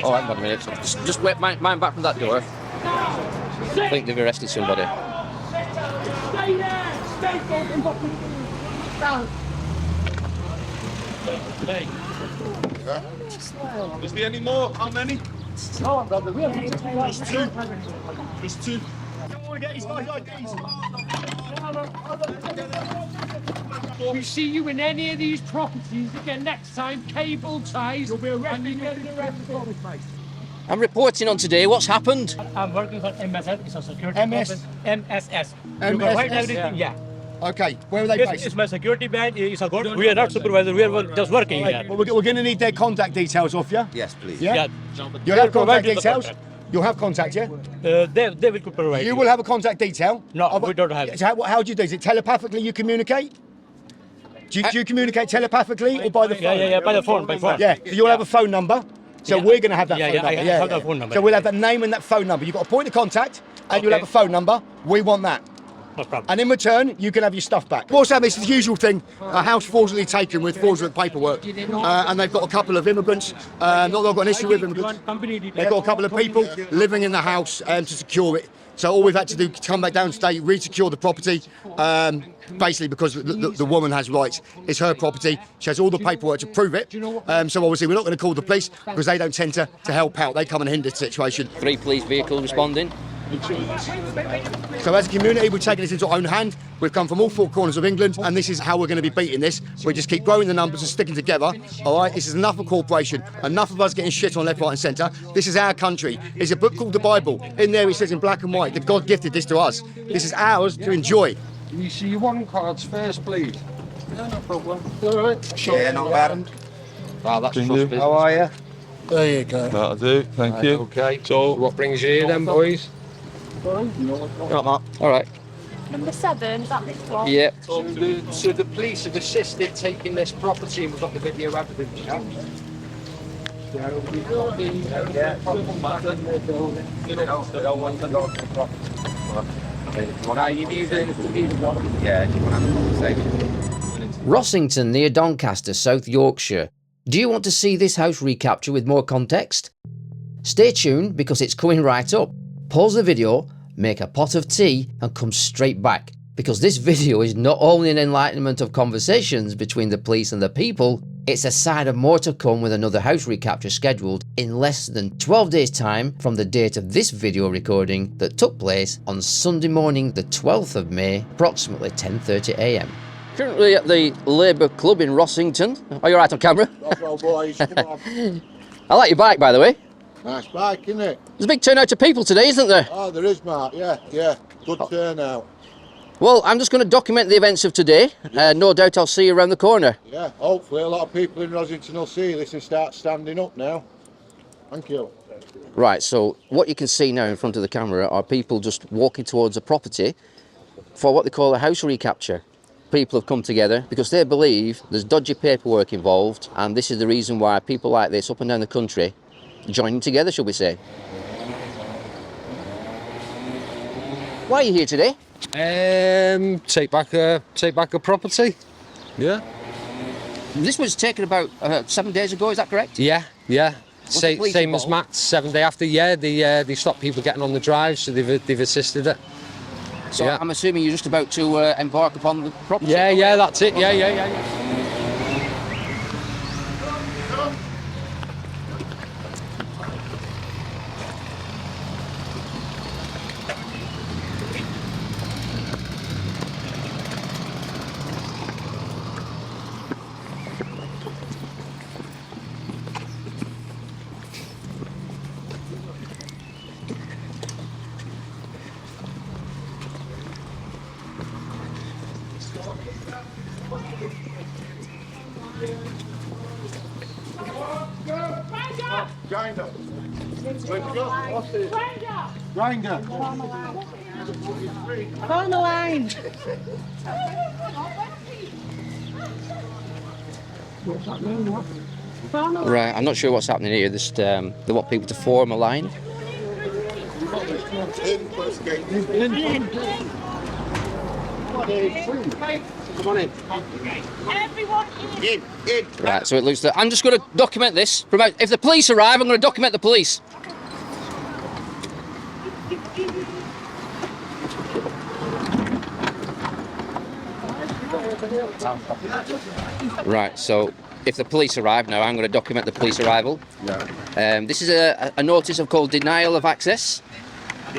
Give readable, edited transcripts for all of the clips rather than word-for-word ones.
Oh, hang on a minute. Just wait, mind back from that door. I think they've arrested somebody. Stay there! Stay down! Is there any more? How many? No, brother, we have two. There's two. Don't want to get his IDs. If we see you in any of these properties again next time, cable ties, you'll be arrested. And you're getting arrested, mate. I'm reporting on today. What's happened? I'm working for MSS. It's a security MS? office. MSS. You MSS? provide everything, yeah. Okay, where are they It's based? my security band. It's a good. We are not supervisor. We are just working here. Well, we're going to need their contact details off you. Yes, please. Yeah? Yeah. You'll have contact Provide you the details? contact. You'll have contact, yeah? They will provide. You will have a contact detail? No, we don't have it. So how do you do? Is it telepathically you communicate? Do you communicate telepathically or by the phone? Yeah, by the phone, by phone. Yeah, so you'll have a phone number. So Yeah. we're going to have that Yeah, phone yeah, number. I have that phone number. So we'll have that name and that phone number. You've got a point of contact and you'll Okay. have a phone number. We want that. No problem. And in return, you can have your stuff back. What's happening? It's the usual thing. A house fraudulently taken with fraudulent paperwork. And they've got a couple of immigrants. Not that I've got an issue with immigrants. They've got a couple of people living in the house to secure it. So all we've had to do is come back down today, re-secure the property, basically because the woman has rights. It's her property. She has all the paperwork to prove it. So obviously we're not going to call the police because they don't tend to help out. They come and hinder the situation. 3 police vehicles responding. So as a community, we've taken this into our own hand. We've come from all 4 corners of England, and this is how we're going to be beating this. We just keep growing the numbers and sticking together. All right, this is enough of corporation, enough of us getting shit on left, right, and centre. This is our country. There's a book called the Bible. In there, it says in black and white that God gifted this to us. This is ours to enjoy. Can you see your warrant cards first, please? Yeah, no problem. All right. Yeah, not bad. Wow, that's suspicious. How are you? There you go. That'll do. Thank you. Okay. So, What brings you here then, boys? All right. Number 7, is that this one? Yeah. So the police have assisted taking this property and we've got the video evidence, yeah? Rossington near Doncaster, South Yorkshire. Do you want to see this house recapture with more context? Stay tuned because it's coming right up. Pause the video, make a pot of tea and come straight back, because this video is not only an enlightenment of conversations between the police and the people, it's a sign of more to come with another house recapture scheduled in less than 12 days time from the date of this video recording that took place on Sunday morning the 12th of May, approximately 10:30 AM. Currently at the Labour Club in Rossington. Are you alright on camera? Well, boys, come on. I like your bike, by the way. Nice bike, isn't it? There's a big turnout of people today, isn't there? Oh, there is, Mark. Yeah. Good turnout. Well, I'm just going to document the events of today. No doubt I'll see you around the corner. Yeah, hopefully a lot of people in Rossington will see this and start standing up now. Thank you. Right, so what you can see now in front of the camera are people just walking towards a property for what they call a house recapture. People have come together because they believe there's dodgy paperwork involved, and this is the reason why people like this up and down the country joining together, shall we say. Why are you here today? Take back a property. Yeah. This was taken about 7 days ago, is that correct? Yeah. the police Same as involved? Matt's 7 day after. Yeah, they stopped people getting on the drive, so they've assisted it. So Yeah. I'm assuming you're just about to embark upon the property? Yeah, that's it. Yeah. Grinder. Grinder. On the line. Right, I'm not sure what's happening here. Just, they want people to form a line. Come on in. Everyone in. In. Right, so it looks that I'm just going to document this. If the police arrive, I'm going to document the police. Right, so if the police arrive now, I'm going to document the police arrival. This is a notice of called denial of access.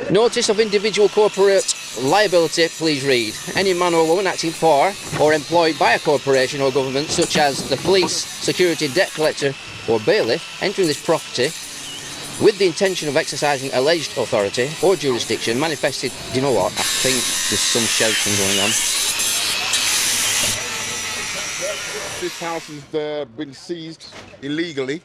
Notice of individual corporate liability, please read. Any man or woman acting for or employed by a corporation or government, such as the police, security, debt collector or bailiff, entering this property with the intention of exercising alleged authority or jurisdiction manifested. Do you know what? I think there's some shouting going on. This house has been seized illegally,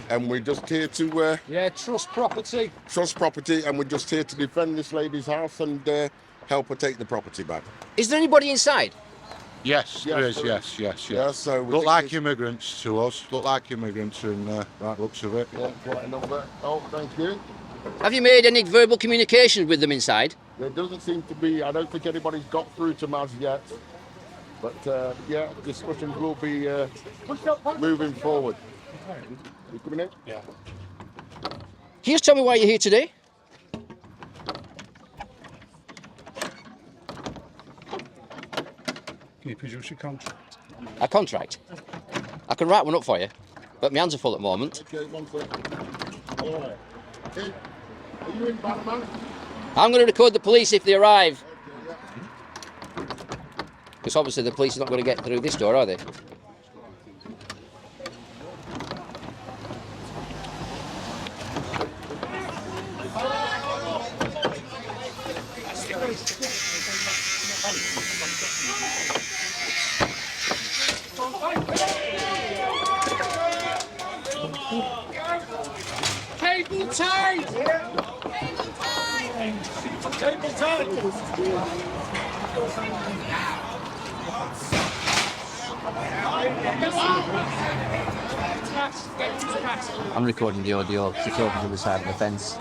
and we're just here to Yeah, trust property. trust property, and we're just here to defend this lady's house and help her take the property back. Is there anybody inside? Yes, there is, yes. Yeah, so we Look think like it's- immigrants to us. Look like immigrants in right looks of it. Yeah, quite a number. Oh, thank you. Have you made any verbal communication with them inside? There doesn't seem to be. I don't think anybody's got through to Maz yet. But yeah, discussions will be moving forward. You coming in? Yeah. Can you just tell me why you're here today? Can you produce your contract? A contract? I can write one up for you, but my hands are full at the moment. Okay, one second. All right. Hey, are you in, Batman? I'm going to record the police if they arrive. Because obviously the police are not going to get through this door, are they? Cable tied! Cable tied! I'm recording the audio secure to the side of the fence.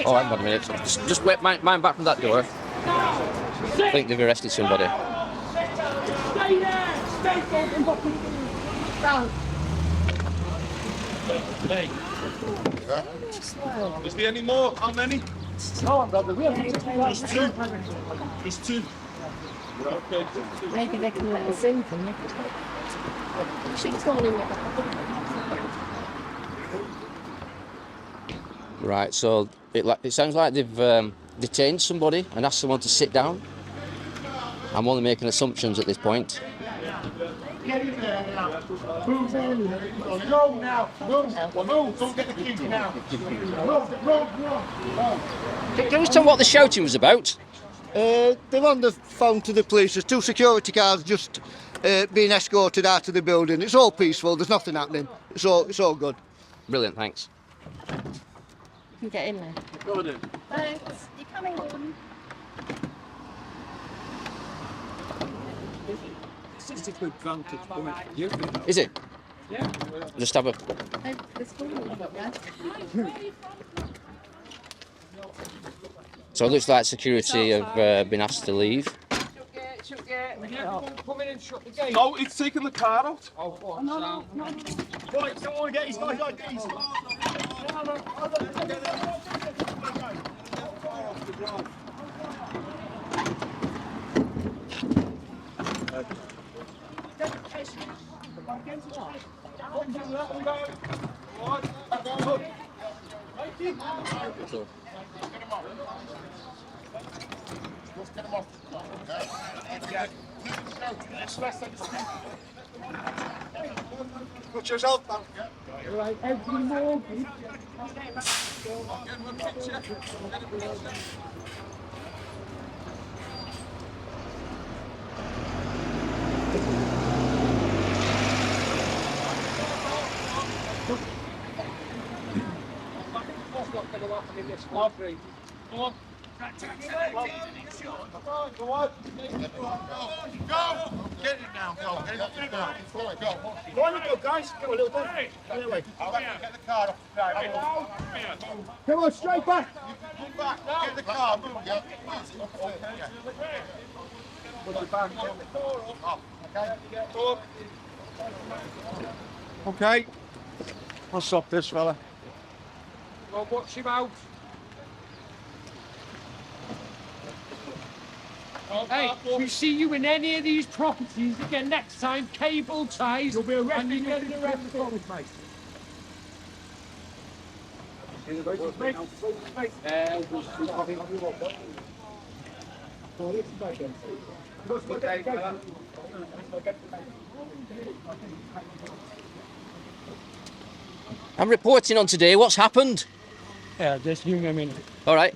Oh, hang on a minute. Just wait, mind back from that door. I think they've arrested somebody. Stay there! Stay there! Is there any more? How many? There's two. There's two. Okay. Maybe they can let us in from it. She's gone in there. Right, so it sounds like they've detained somebody and asked someone to sit down. I'm only making assumptions at this point. Get in there now. Move in. Go now. Move. Don't get the keys now. Can you just tell me what the shouting was about? They're on the phone to the police. There's two security cars just being escorted out of the building. It's all peaceful. There's nothing happening. It's all good. Brilliant, thanks. You can get in there. Go in. Thanks. You're coming in. Is it? Yeah. Just have a... This one. So it looks like security have been asked to leave. Come in and shut the gate. No, it's taking the car out. Oh, no. Right, someone get his guys IDs. Put yourself down. Right, every morning. Go on. Go on. Go on. Go on. Get it now. down, go. Go on, go, guys. Come on, little bit. Anyway. Get the car off the drive. Come on, straight back. Move back. Get the car. Move. Yeah. Okay. I'll stop this fella. Well, watch him out. Hey, if we see you in any of these properties again next time, cable ties, you'll be arrested and you're getting arrested, mate. I'm reporting on today. What's happened? Yeah, just give me a minute. All right.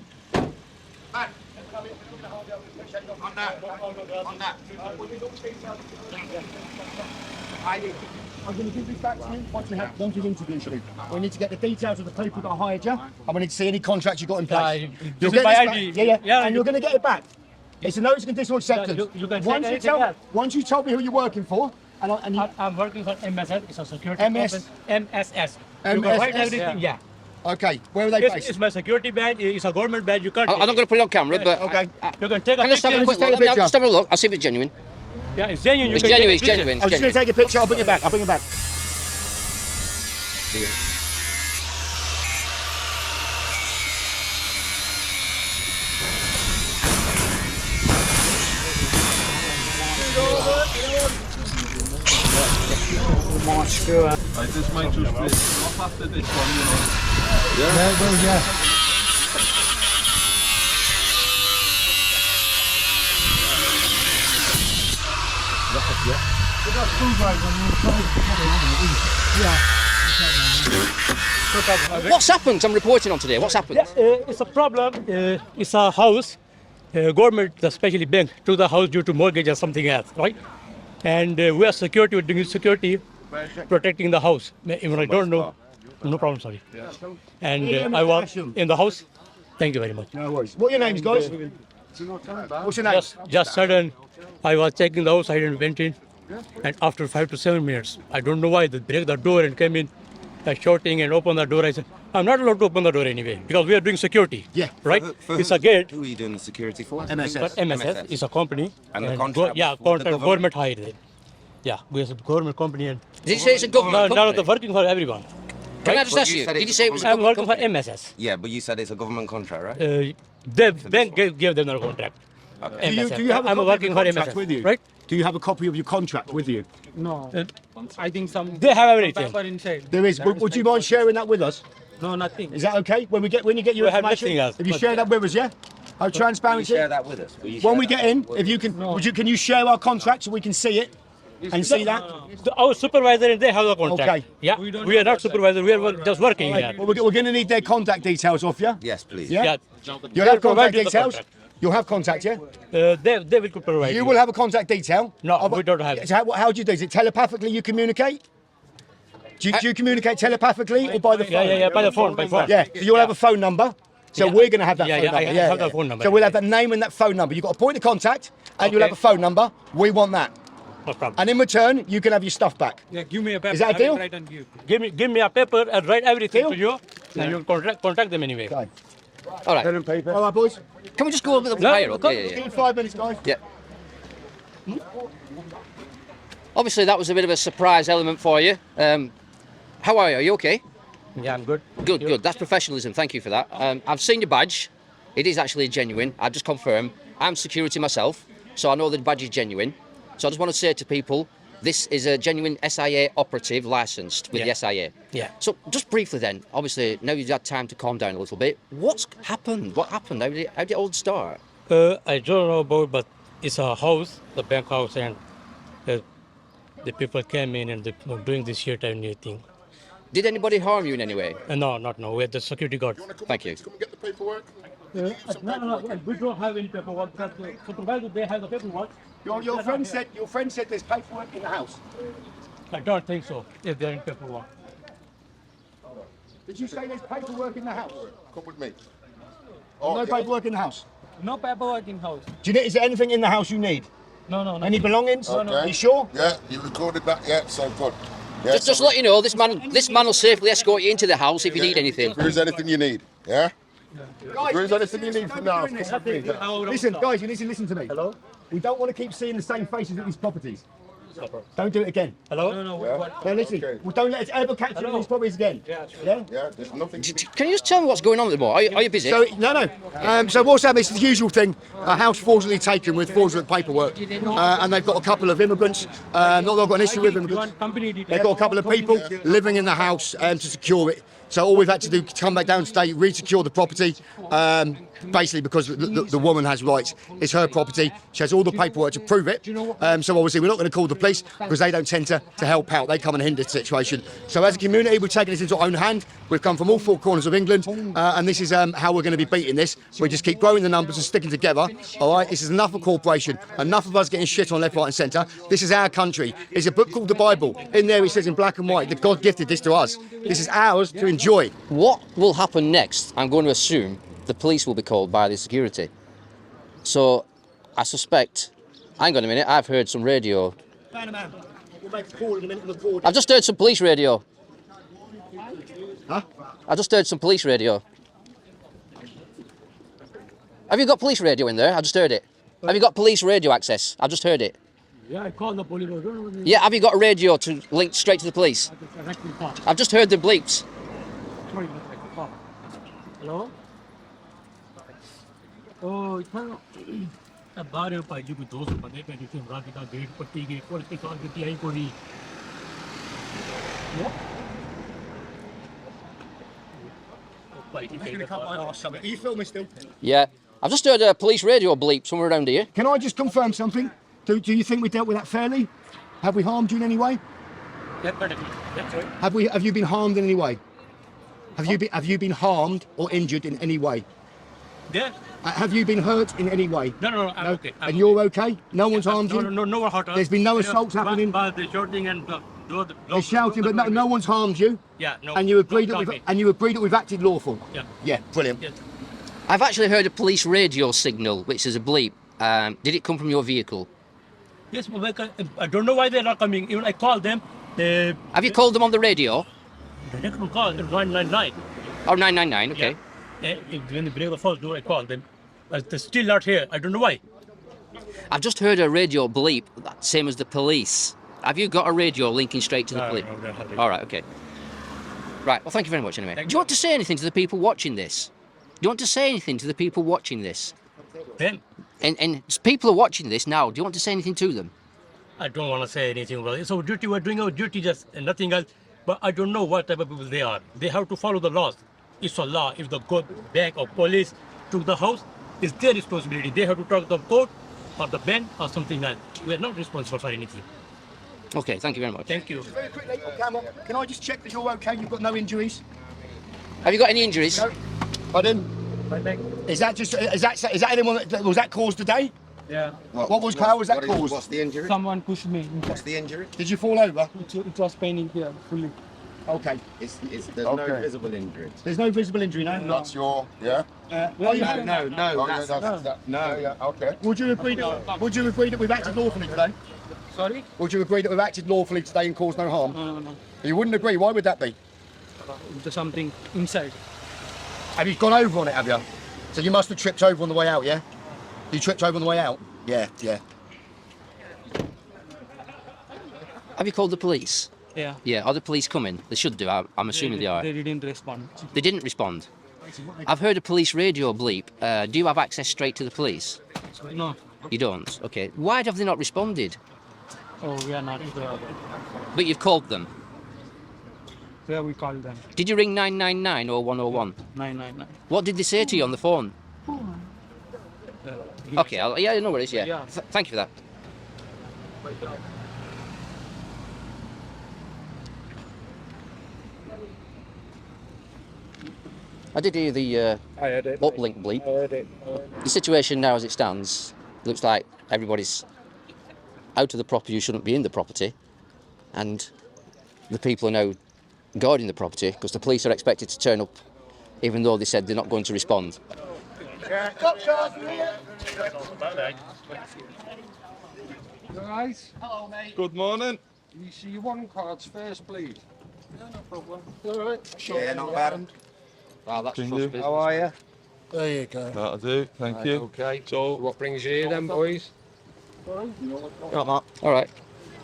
On that. I'm going to give this back to you once you've interviewed me. We need to get the details of the people that hired you, and we need to see any contracts you've got in place. You'll get this back. Yeah, and you're going to get it back. It's a notice of conditional acceptance. You can say once you told me who you're working for, I'm working for MSS. It's a security MS? company. MSS. You MSS? can write everything. Yeah. Okay, where are they based? It's my security badge. It's a government badge. You can't. I'm not going to put it on camera, but Okay. You can take a can I just have a picture. quick look? Let me just have a look. I'll see if it's genuine. Yeah, it's genuine. You It's can genuine. take It's a picture. genuine. I'm It's just going genuine. to take a picture. I'll bring it back. I'll bring it back. I just might just off after this one, you know. What's happened? I'm reporting on today. What's happened? It's a problem. It's a house. Government, especially bank, took the house due to mortgage or something else, right? And we are security, we're doing security, protecting the house. Even I don't know. No problem, sorry. And I was in the house. Thank you very much. No worries. What are your names, guys? What's your name? Just sudden, I was checking the house, I didn't went in. And after 5 to 7 minutes, I don't know why, they break the door and came in, shouting and open the door. I said, I'm not allowed to open the door anyway, because we are doing security. Yeah. Right? It's a gate. Who are you doing the security for? MSS. But MSS is a company. And the contract yeah, was for the contract, government hired it. Yeah, we are a government company. And Did you say it's a government now company? they're working for everyone. Can I just But ask you you? said Did it's you say it was a I'm government working for company? MSS. Yeah, but you said it's a government contract, right? The bank gave them the contract. Do you have a I'm copy working of for your contract MSS, with you? right? Do you have a copy of your contract with you? No, I think some. They have everything. Paper inside. There is. Would you mind sharing that with us? No, nothing. Is that okay? When you get your We have information, nothing else, if you but- share that with us, yeah? How Will you transparency? share that with us? Will you When share we that get in, with if you can, can you share our contract so we can see it and see that? Our supervisor and they have the contract. Okay. Yeah, we are not supervisor. We are just working here. Well, we're going to need their contact details off you. Yes, please. Yeah. Yeah, You'll have They'll provide contact you the details. contract. You'll have contact, yeah. They will provide. You will have a contact detail. No, we don't have it. So how do you do? Is it telepathically you communicate? Do you communicate telepathically or by the phone? Yeah, by the phone, by phone. Yeah, so you'll have a phone number. So Yeah. we're going to have that Yeah, phone yeah, number. I have that phone number. So we'll have that name and that phone number. You've got a point of contact and you'll Okay. have a phone number. We want that. No problem. And in return, you can have your stuff back. Yeah, give me a paper. Is that a I will deal? write and give. Give me a paper and write everything Deal? to you, and you contact them anyway. Okay. All right. Pen and paper. All right, boys. Can we just go a bit No, higher up? Yeah, yeah, Give yeah. me 5 minutes, guys. Yeah. Obviously, that was a bit of a surprise element for you. How are you? Are you okay? Yeah, I'm good. Good, good. That's professionalism. Thank you for that. I've seen your badge. It is actually genuine. I just confirm. I'm security myself, so I know the badge is genuine. So I just want to say to people, this is a genuine SIA operative licensed with the SIA. Yeah. So just briefly then, obviously, now you've had time to calm down a little bit. What's happened? What happened? How did it all start? I don't know about, but it's a house, the bank house, and the people came in and they were doing this shit and new thing. Did anybody harm you in any way? No, we had the security guard. Thank you. Come and get the paperwork. No, we don't have any paperwork. Because the supervisor, they have the paperwork. Your friend said there's paperwork in the house. I don't think so, if they're in paperwork. Did you say there's paperwork in the house? Come with me. No paperwork in the house. No paperwork in house. Is there anything in the house you need? No. Any belongings? Okay. You sure? Yeah, you recorded that. Yeah, so good. Yeah, Just to let you know, this man will safely escort you into the house if you need anything. If there is anything you need, yeah? If there is anything you need from now, Listen, guys, you need to listen to me. Hello? We don't want to keep seeing the same faces at these properties. Don't do it again. Hello? No, listen, we don't let it ever catch you in these properties again. Yeah? Yeah, there's nothing. Can you just tell me what's going on a bit more? Are you busy? So, no. So what's happening is the usual thing. A house fraudulently taken with fraudulent paperwork. And they've got a couple of immigrants. Not that I've got an issue with immigrants. They've got a couple of people living in the house to secure it. So all we've had to do is come back downstate, re-secure the property, basically because the woman has rights. It's her property. She has all the paperwork to prove it. So obviously we're not going to call the police because they don't tend to help out. They come and hinder the situation. So as a community, we've taken this into our own hand. We've come from all four corners of England, and this is how we're going to be beating this. We just keep growing the numbers and sticking together. All right, this is enough of corporation, enough of us getting shit on left, right, and centre. This is our country. There's a book called the Bible. In there, it says in black and white that God gifted this to us. This is ours to enjoy. What will happen next? I'm going to assume the police will be called by the security. So I suspect. Hang on a minute. I've heard some radio. We'll make a call in a minute and record. I've just heard some police radio. Huh? I just heard some police radio. Have you got police radio in there? I just heard it. Have you got police radio access? I just heard it. Yeah, I called the police. Yeah, have you got a radio to link straight to the police? I've just heard the bleeps. Hello? Oh, it's बारे भाई जी को 200 बंदे पे जिसे रात का gate पट्टी के कोल के साथ कितनी आई कोई Are you filming still? Yeah. I've just heard a police radio bleep somewhere around here. Can I just confirm something? Do you think we dealt with that fairly? Have we harmed you in any way? Have you been harmed in any way? Have you been harmed or injured in any way? Yeah. Have you been hurt in any way? No, I'm okay. And you're okay? No one's harmed you? No one hurt us. There's been no assaults happening? They're shouting and they're shouting, but no one's harmed you? Yeah, no. And you agreed that we've acted lawful? Yeah. Yeah, brilliant. Yes. I've actually heard a police radio signal, which is a bleep. Did it come from your vehicle? Yes, I don't know why they're not coming. Even I called them. Have you called them on the radio? The next one called 999. Oh, 999, okay. Yeah. When they break the first door, I called them. But they're still not here. I don't know why. I've just heard a radio bleep, same as the police. Have you got a radio linking straight to the police? No. All right, okay. Right, well, thank you very much anyway. Do you want to say anything to the people watching this? Do you want to say anything to the people watching this? Them? And people are watching this now. Do you want to say anything to them? I don't want to say anything about it. So duty, we're doing our duty, just and nothing else. But I don't know what type of people they are. They have to follow the laws. It's a law. If the bank or police took the house, it's their responsibility. They have to talk to the court or the bank or something else. We're not responsible for anything. Okay, thank you very much. Thank you. Very quickly, on camera, can I just check that you're okay? You've got no injuries? Have you got any injuries? No. Pardon? Is that anyone that was that caused today? Yeah. How was that caused? What's the injury? Someone pushed me. What's the injury? Did you fall over? It was paining here fully. Okay. There's no visible injury. There's no visible injury, no? That's your, yeah? No. Oh, yeah, okay. Would you agree that we've acted lawfully today? Sorry? Would you agree that we've acted lawfully today and caused no harm? No. You wouldn't agree. Why would that be? There's something inside. Have you gone over on it, have you? So you must have tripped over on the way out, yeah? You tripped over on the way out? Yeah. Have you called the police? Yeah. Yeah, are the police coming? They should do, I'm assuming they are. They didn't respond. They didn't respond? I've heard a police radio bleep. Do you have access straight to the police? No. You don't? Okay. Why have they not responded? Oh, we are not there. But you've called them? Where we call them? Did you ring 999 or 101? 999. What did they say to you on the phone? Okay, yeah, I know what it is, yeah. Yeah. Thank you for that. I did hear the uplink bleep. The situation now as it stands looks like everybody's out of the property who shouldn't be in the property, and the people are now guarding the property because the police are expected to turn up even though they said they're not going to respond. Alright? Hello, mate. Good morning. You see your warrant cards first, please. No problem. Alright. Yeah, not bad. Ah, that's Can trust you? business. How are you? There you go. That'll do. Thank Right, you. okay. So, What brings you here then, boys? Got that. Alright.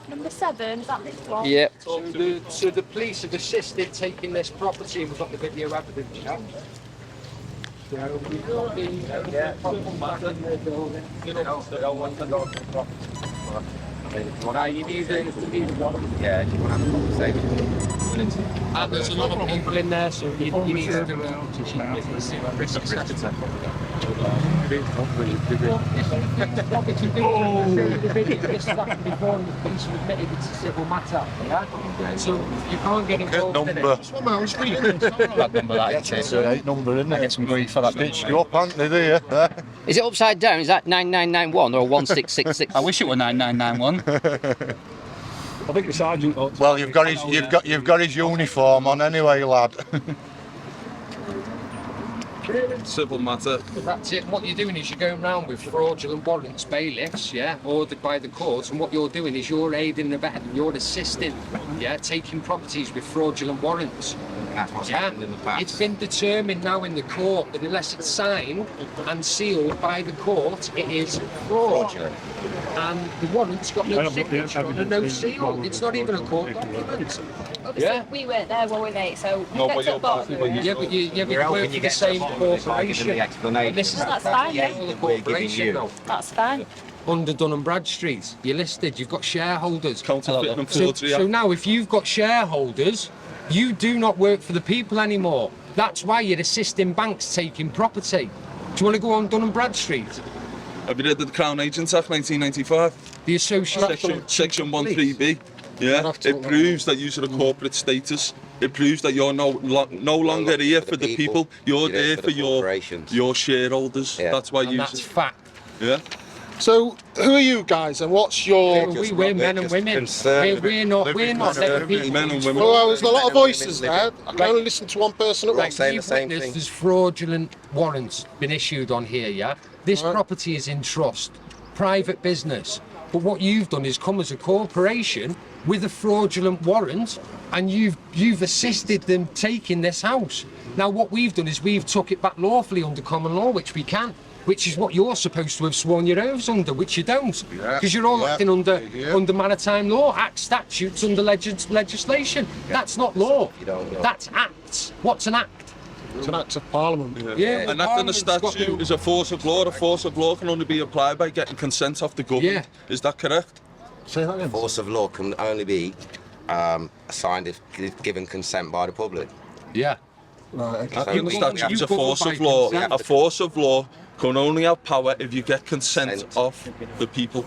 Number 7, is that this one? Yep. So the police have assisted taking this property and we've got the video evidence, yeah? So we've got the problem back in the building. Now you need it to be Yeah, do you want to have a conversation? and there's a lot of people in there, so you need to do it's a civil matter, yeah? So you can't get involved in it. that number that is. It's number, isn't it? I get some grief for that. Bitch you up, aren't they, do you? Is it upside down? Is that 9991 or 1666? I wish it were 9991. I think the sergeant ought to. Well, you've got his uniform on anyway, lad. Civil matter. That's it. What you're doing is you're going around with fraudulent warrants, bailiffs, yeah, ordered by the courts, and what you're doing is you're aiding and abetting, you're assisting, yeah, taking properties with fraudulent warrants. That's what's Yeah, happened in the past. it's been determined now in the court that unless it's signed and sealed by the court, it is fraudulent. And the warrant's got no signature on and no seal. It's not even a court document. Obviously, we weren't there, were we, mate? So No, get but to the you're bottom of it. Yeah, but you We're helping work you for the get same to the bottom by giving corporation. the explanation. And this is That's the fine, yeah. the We're giving corporation you. now. That's fine. Under Dun and Bradstreet, you're listed, you've got shareholders. Counterfeiting and So forgery. now if you've got shareholders, you do not work for the people anymore. That's why you're assisting banks taking property. Do you want to go on Dun and Bradstreet? Have you read the Crown Agents Act 1995? The association. Section 13B. Yeah, it proves that you're a corporate status. It proves that you're no longer here for the people. You're there for your shareholders. Yeah. That's why And you. that's fact. Yeah. So, who are you guys and what's your... We're men and women. We're not Men and women. Well, there's a lot of voices there. I can only listen to one person at Right. once. Saying the same witnessed thing. There's fraudulent warrants been issued on here, yeah? This property is in trust, private business. But what you've done is come as a corporation with a fraudulent warrant and you've assisted them taking this house. Now what we've done is we've took it back lawfully under common law, which we can. Which is what you're supposed to have sworn your oaths under, which you don't, because you're all acting under maritime law, acts, statutes, under legislation. That's not law. That's acts. What's an act? It's an act of parliament. Yeah, And after the statute is a force of law. A force of law can only be applied by getting consent off the government. Yeah. Is that correct? Say that again. Force of law can only be assigned if given consent by the public. Yeah. Right, okay. After the statute is a govern force by of law. consent. A force of law can only have power if you get consent of the people.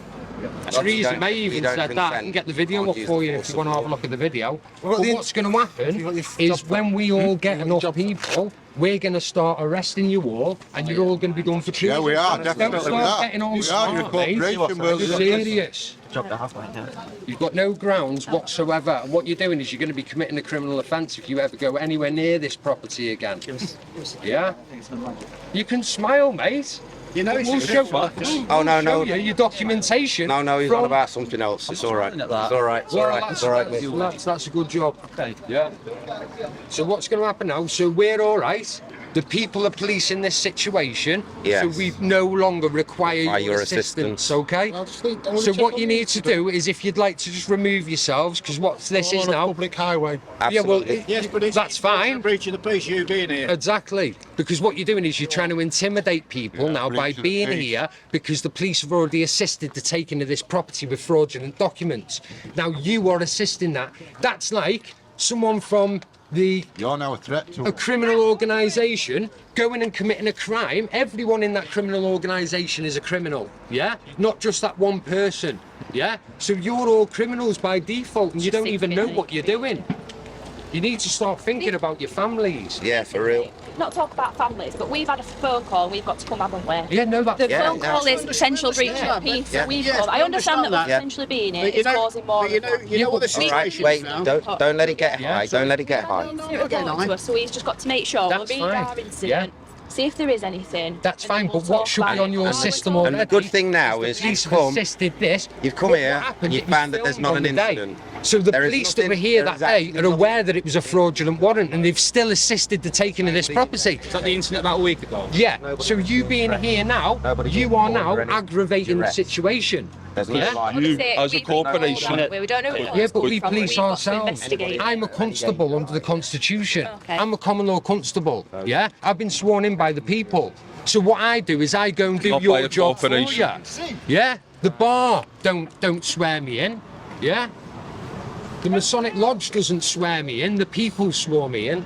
Theresa May even said that. I can get the video up for you if you want to have a look at the video. But what's going to happen is when we all get enough people, we're going to start arresting you all, and you're all going to be done for treason. Yeah, we are, Don't definitely. start getting all smart, You're mate. corporation, You're serious. You've got no grounds whatsoever. And what you're doing is you're going to be committing a criminal offence if you ever go anywhere near this property again. Yeah? You can smile, mate. You know, We'll show Oh, no, no. you your documentation. No, he's from- on about something else. It's all right. It's all right. It's all right. It's all right, mate. That's a good job. Okay. Yeah. So what's going to happen now? So we're all right. The people are policing this situation. Yes. So we no longer require Require your your assistance. assistance. Okay. So what you need to do is, if you'd like to just remove yourselves, because what this is on a now. public highway. Yeah, well, Absolutely. yes, but it's that's fine. breach of the peace, you being here. Exactly, because what you're doing is you're trying to intimidate people now by breach of being peace. here, because the police have already assisted the taking of this property with fraudulent documents. Now you are assisting that. That's like someone from You're now a threat to a criminal organisation going and committing a crime. Everyone in that criminal organisation is a criminal, yeah? Not just that one person, yeah? So you're all criminals by default and you don't even know what you're doing. You need to start thinking about your families. Yeah, for real. Not talk about families, but we've had a phone call. We've got to come, haven't we? Yeah, no, The Yeah, phone call is potential breach of peace. Yeah. We've Yes, called. I understand that that. we're potentially being here. But It's causing more. but you know what the All right, situation wait. is now. Don't let it get high. Don't let it get high. To us, so he's just got to make sure That's we'll read fine. our incident. See if there is anything. That's and then fine, we'll but what talk should about be on it. your No, system it's all already? And the good thing now is Police you've have come, assisted this. you've come But here what happened, and you it was found that there's filmed not on an the day. incident. So the There is police that nothing- were here there that is day actually are aware that it was a fraudulent warrant, and they've still assisted the taking of this property. Is that the incident about a week ago? Yeah. So you being here now, you are now aggravating the situation. There's no Yeah? lie. You, as a corporation, We don't know what Yeah, it's but come we from, police we've got to ourselves. investigate. I'm a constable under the Constitution. Okay. I'm a common law constable. Yeah, I've been sworn in by the people. So what I do is I go and do Not by your a job for you. corporation. Yeah, the bar don't swear me in. Yeah, the Masonic Lodge doesn't swear me in. The people swore me in.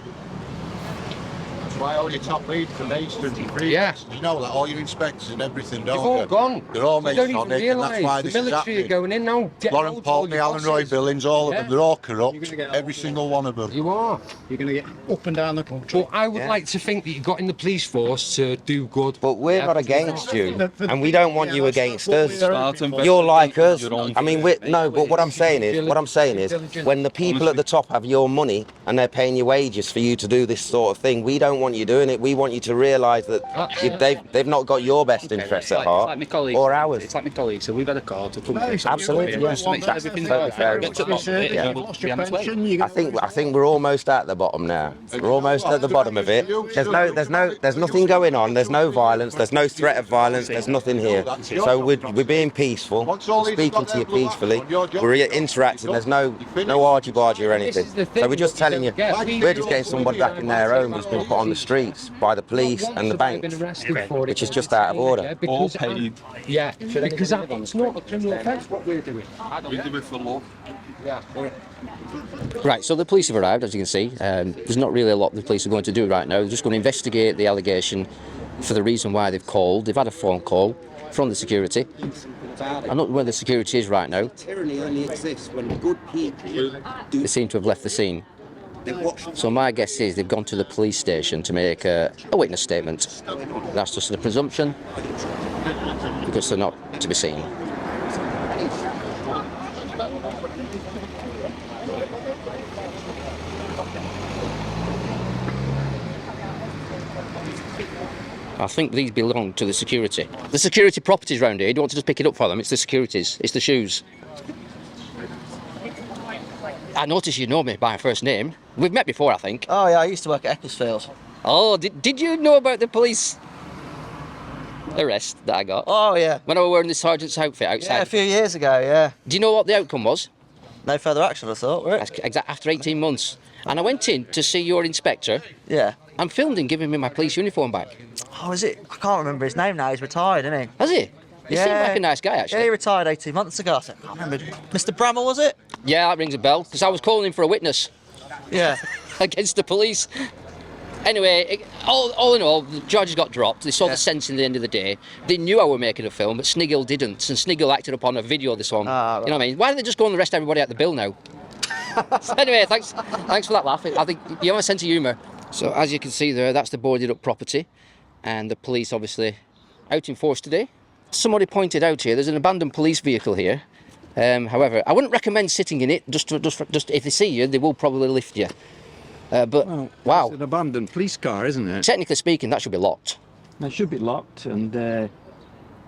That's why all your top leads are Masons and Freemasons. Yeah. You know that, all your inspectors and everything, They've don't all you? gone. They're all You don't even Masonic, and that's why realise the this is military are happening. going in now. Get Lauren hold of Paul, all your Alan Roy bosses. Billings, all of Yeah. them, they're all corrupt. Every single one of them. You are. You're going to get up and down the country. But I would like to think that you got in the police force to do good. But we're Yeah, not because against you're you, and we don't want you against us. start You're like us. your own I mean, no. But what I'm saying is, when the people at the top have your money and they're paying you wages for you to do this sort of thing, we don't want you doing it. We want you to realise that they've not got your best interests at heart, It's like my colleague. or ours. It's like my colleague. So we've had a call to come. Absolutely, Just to make sure yes. everything's Totally fair Get to the bottom of it, Yeah. and we'll be on its way. I think we're almost at the bottom now. We're almost at the bottom of it. There's nothing going on. There's no violence. There's no threat of violence. There's nothing here. So we're being peaceful. We're speaking to you peacefully. We're interacting. There's no argy-bargy or anything. So we're just telling you, we're just getting somebody back in their home who's been put on the streets by the police and the bank, which is just out of order. all paid. Yeah, because it's not a criminal offence what we're doing. We do it for love. Right, so the police have arrived, as you can see. There's not really a lot the police are going to do right now. They're just going to investigate the allegation for the reason why they've called. They've had a phone call from the security. I'm not where the security is right now. Tyranny only exists when good people They seem to have left the scene. So my guess is they've gone to the police station to make a witness statement. That's just a presumption, because they're not to be seen. I think these belong to the security. The security properties round here, you don't want to just pick it up for them, it's the securities, it's the shoes. I notice you know me by first name. We've met before, I think. Oh yeah, I used to work at Ecclesfield. Oh, did you know about the police arrest that I got? Oh yeah. When I was wearing the sergeant's outfit outside? Yeah, a few years ago, yeah. Do you know what the outcome was? No further action, I thought, right? After 18 months. And I went in to see your inspector. Yeah. I'm filmed him giving me my police uniform back. Oh, is it? I can't remember his name now, he's retired, isn't he? Has he? He seemed like a nice guy, actually. Yeah, he retired 18 months ago. I can't remember. Mr. Bramall, was it? Yeah, that rings a bell, because I was calling him for a witness. Yeah. Against the police. Anyway, all in all, the charges got dropped. They saw the sense in the end of the day. They knew I were making a film, but Sniggle didn't. And Sniggle acted upon a video of this one. Right. You know what I mean? Why don't they just go and arrest everybody at the bill now? So anyway, thanks for that laugh. I think you have a sense of humour. So as you can see there, that's the boarded up property. And the police obviously out in force today. Somebody pointed out here, there's an abandoned police vehicle here. However, I wouldn't recommend sitting in it. Just if they see you, they will probably lift you. But wow, it's an abandoned police car, isn't it? Technically speaking, that should be locked. It should be locked, and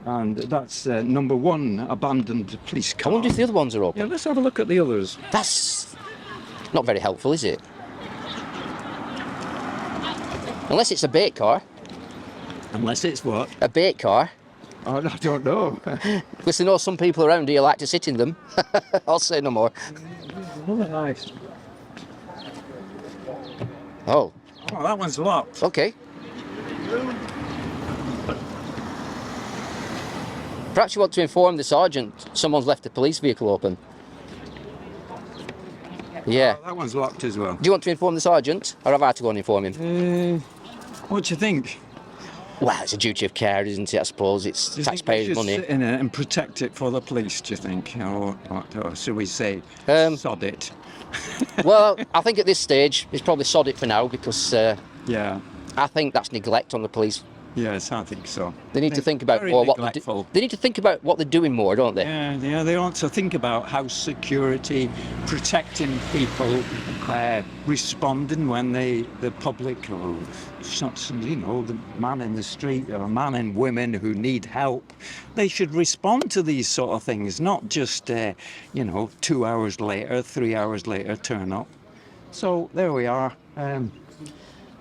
that's number one abandoned police car. I wonder if the other ones are open. Yeah, let's have a look at the others. That's not very helpful, is it? Unless it's a bait car. Unless it's what? A bait car. Oh, I don't know. Because I know some people around here like to sit in them. I'll say no more. Oh, nice. Oh. Oh, that one's locked. Okay. Perhaps you want to inform the sergeant someone's left the police vehicle open. Yeah. Oh, that one's locked as well. Do you want to inform the sergeant, or have I to go and inform him? What do you think? Well, it's a duty of care, isn't it? I suppose it's taxpayers' money. Sit in it and protect it for the police, do you think? Or should we say, sod it? Well, I think at this stage, it's probably sod it for now, because yeah, I think that's neglect on the police Yes, I think so. They need to think about very what neglectful. they need to think about what they're doing more, don't they? Yeah, they ought to think about house security, protecting people, responding when the public or the man in the street or man and women who need help, they should respond to these sort of things, not just 2 hours later, 3 hours later turn up. So there we are.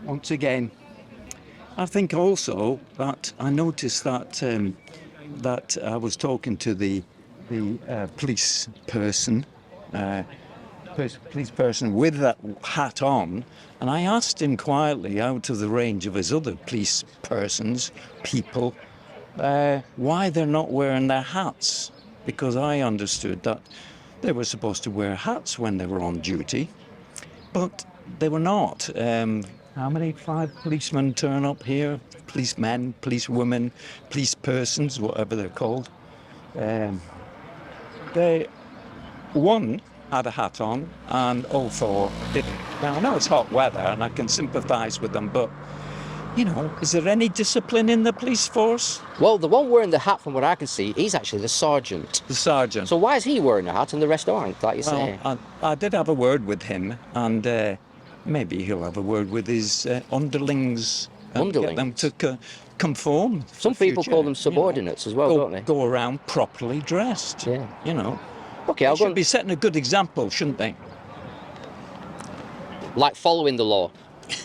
Once again, I think also that I noticed that that I was talking to the police person with that hat on, and I asked him quietly, out of the range of his other police people, why they're not wearing their hats, because I understood that they were supposed to wear hats when they were on duty, but they were not. How many? 5 policemen turn up here? Policemen, policewomen, police persons, whatever they're called. One had a hat on, and all 4 didn't. Now, I know it's hot weather, and I can sympathise with them, but, is there any discipline in the police force? Well, the one wearing the hat, from what I can see, he's actually the sergeant. The sergeant. So why is he wearing a hat and the rest aren't, like you say? I did have a word with him, and maybe he'll have a word with his underlings. Get them to conform. Some people call them subordinates as well, don't they? Go around properly dressed. Yeah. Okay, they should be setting a good example, shouldn't they? Like following the law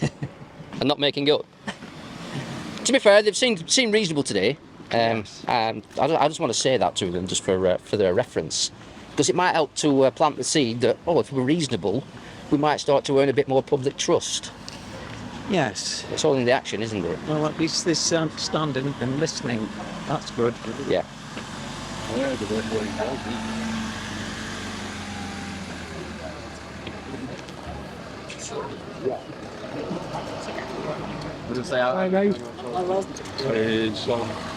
and not making it up. To be fair, they've seemed reasonable today. And I just want to say that to them, just for their reference, because it might help to plant the seed that, if we're reasonable, we might start to earn a bit more public trust. Yes. It's all in the action, isn't it? Well, at least they're standing and listening. That's good. Yeah.